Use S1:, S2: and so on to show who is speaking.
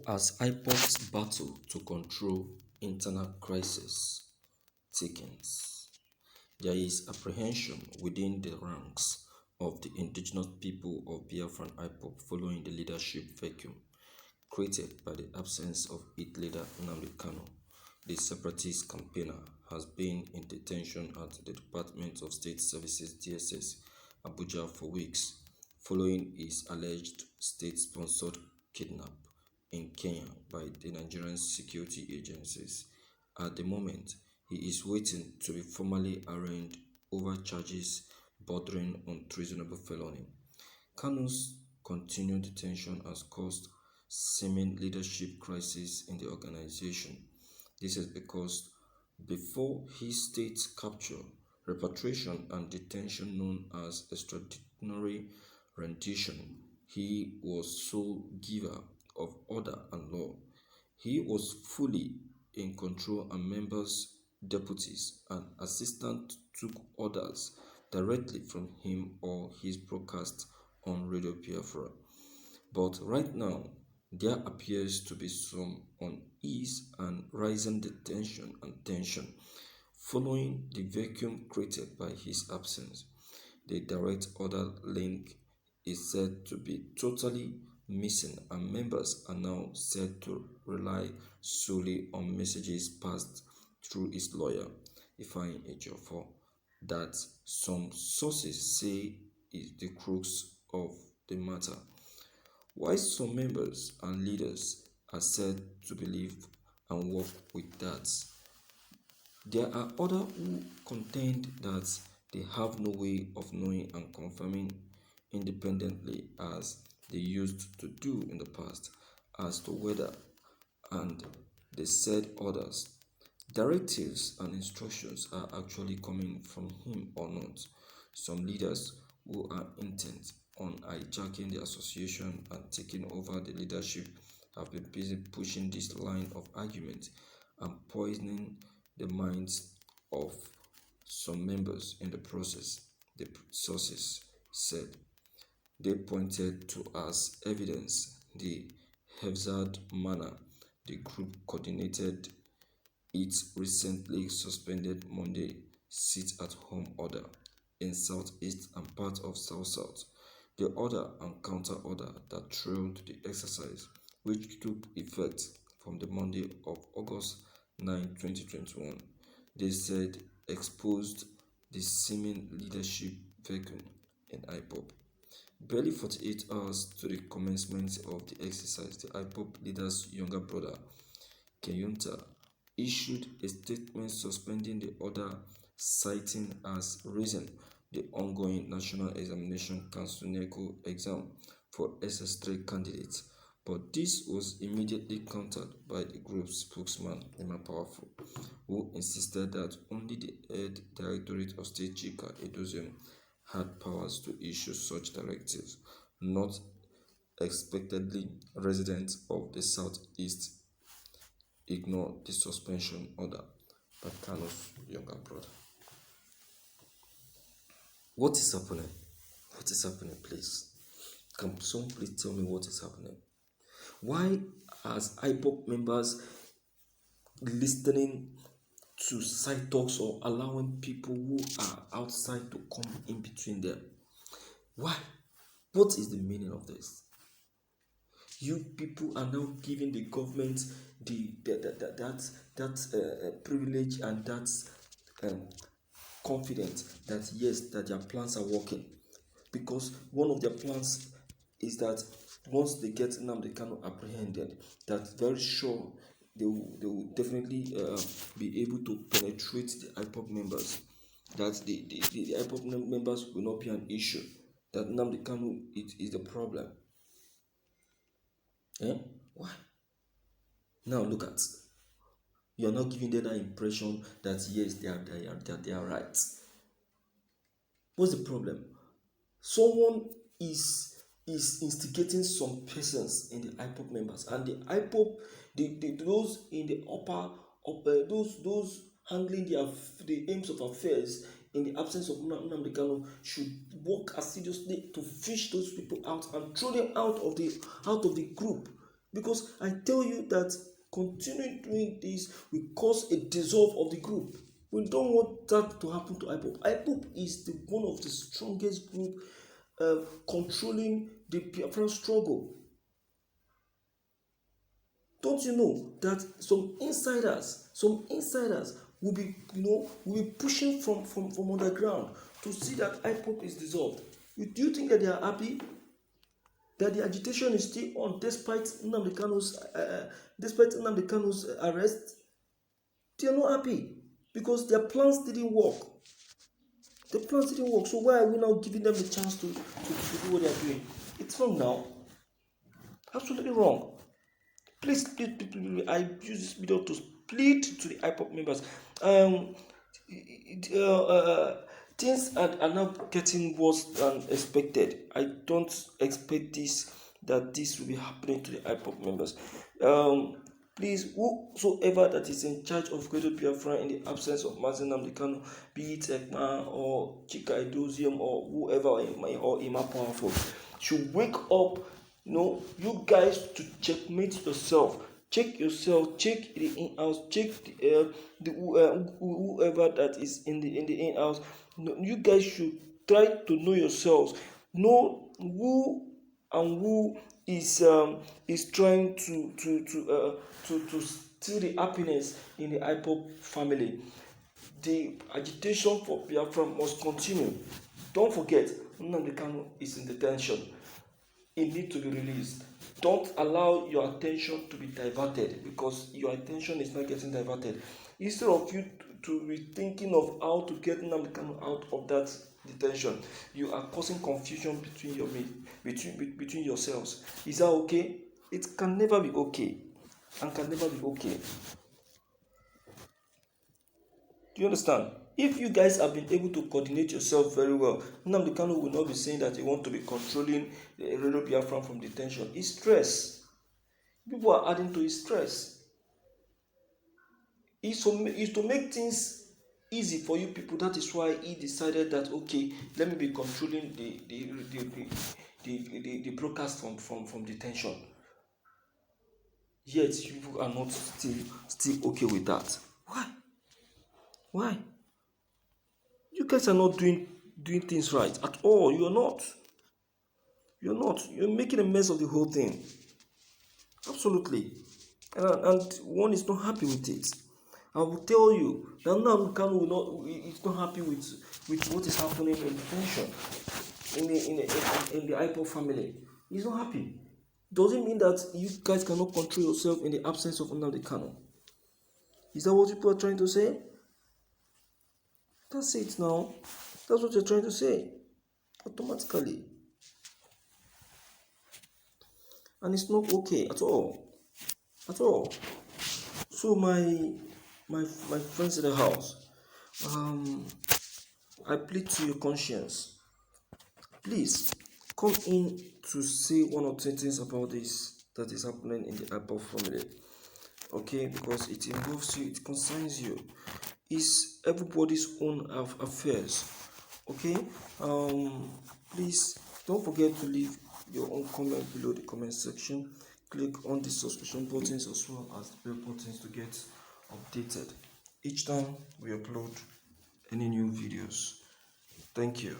S1: As IPOB's battle to control internal crisis thickens, there is apprehension within the ranks of the indigenous people of Biafran IPOB following the leadership vacuum created by the absence of its leader Nnamdi Kanu. The separatist campaigner has been in detention at the Department of State Services (DSS) Abuja for weeks, following his alleged state-sponsored kidnap in Kenya by the Nigerian security agencies. At the moment, he is waiting to be formally arraigned over charges bordering on treasonable felony. Kanu's continued detention has caused seeming leadership crisis in the organization. This is because before his state capture, repatriation, and detention known as extraordinary rendition, he was sole giver of order and law. He was fully in control, and members, deputies, and assistants took orders directly from him or his broadcast on Radio Biafra. But right now, there appears to be some unease and rising tension and tension following the vacuum created by his absence. The direct order link is said to be totally missing, and members are now said to rely solely on messages passed through his lawyer, Ifeanyi Ejiofor, that some sources say is the crux of the matter. While some members and leaders are said to believe and work with that, there are others who contend that they have no way of knowing and confirming independently, as they used to do in the past, as to whether, and they said others, directives and instructions are actually coming from him or not. Some leaders who are intent on hijacking the association and taking over the leadership have been busy pushing this line of argument and poisoning the minds of some members in the process, the sources said. They pointed to as evidence the haphazard manner the group coordinated its recently suspended Monday sit-at-home order in Southeast and part of South-South. The order and counter-order that trailed the exercise, which took effect from the Monday of August 9, 2021, they said exposed the seeming leadership vacuum in IPOB. Barely 48 hours to the commencement of the exercise, the IPOB leader's younger brother, Keyunta, issued a statement suspending the order, citing as reason the ongoing National Examination Council (NECO) exam for SS3 candidates. But this was immediately countered by the group's spokesman, Emma Powerful, who insisted that only the head Directorate of State Chika Edoziem had powers to issue such directives, not expectedly residents of the Southeast ignore the suspension order by Kanu's younger brother. What is happening? What is happening, please? Can someone please tell me what is happening? Why as IPOB members listening to side talks or allowing people who are outside to come in between them? Why? What is the meaning of this? You people are now giving the government that privilege and that confidence that yes, that their plans are working, because one of their plans is that once they get Nnamdi Kanu apprehended, that very sure they will definitely be able to penetrate the IPOB members, that the IPOB members will not be an issue, that Nnamdi Kanu is the problem. Why? Now look at, you are not giving them that impression that yes, they are right. What's the problem? Someone is instigating some persons in the IPOB members, and the IPOB, those in the upper those handling the aims of affairs in the absence of Nnamdi Kanu should work assiduously to fish those people out and throw them out of the group. Because I tell you that continuing doing this will cause a dissolve of the group. We don't want that to happen to IPOB. IPOB is one of the strongest group controlling the Biafran struggle. Don't you know that some insiders will be, will be pushing from underground to see that IPOB is dissolved. Do you think that they are happy? That the agitation is still on despite Nnamdi Kanu's arrest? They are not happy because their plans didn't work. The plans didn't work. So why are we now giving them the chance to do what they are doing? It's wrong now. Absolutely wrong. Please, I use this video to plead to the IPOB members. Things are now getting worse than expected. I don't expect that this will be happening to the IPOB members. Please, whosoever that is in charge of Greater Biafra in the absence of Mazi Nnamdi Kanu, be it Ekma or Chika Edozium or whoever, or Ima Powerful, should wake up. You guys to checkmate yourself. Check yourself. Check the in-house. Check whoever that is in the in-house. You guys should try to know yourselves. Know who and who is trying to steal the happiness in the IPOB family. The agitation for Biafra must continue. Don't forget, Nnamdi Kanu is in detention. It needs to be released. Don't allow your attention to be diverted, because your attention is not getting diverted. Instead of you to be thinking of how to get Nnamdi Kanu out of that detention, you are causing confusion between yourselves. Is that okay? It can never be okay, and can never be okay. Do you understand? If you guys have been able to coordinate yourself very well, Nnamdi Kanu will not be saying that he wants to be controlling the Radio Biafra from detention. It's stress. People are adding to his stress. It's to make things easy for you people. That is why he decided that, okay, let me be controlling the broadcast from detention. Yet people are not still okay with that. Why? You guys are not doing things right at all. You're not. You're making a mess of the whole thing. Absolutely. And one is not happy with it. I will tell you that Nnamdi Kanu is not happy with what is happening in detention in the IPOB family. He's not happy. Does it mean that you guys cannot control yourself in the absence of Nnamdi Kanu? Is that what people are trying to say? That's it now. That's what you're trying to say. Automatically. And it's not okay at all. At all. So my friends in the house, I plead to your conscience. Please come in to say one or two things about this that is happening in the IPOB family. Okay, because it involves you, it concerns you. It's everybody's own affairs. Okay, please don't forget to leave your own comment below the comment section. Click on the subscription buttons as well as the bell buttons to get updated each time we upload any new videos. Thank you.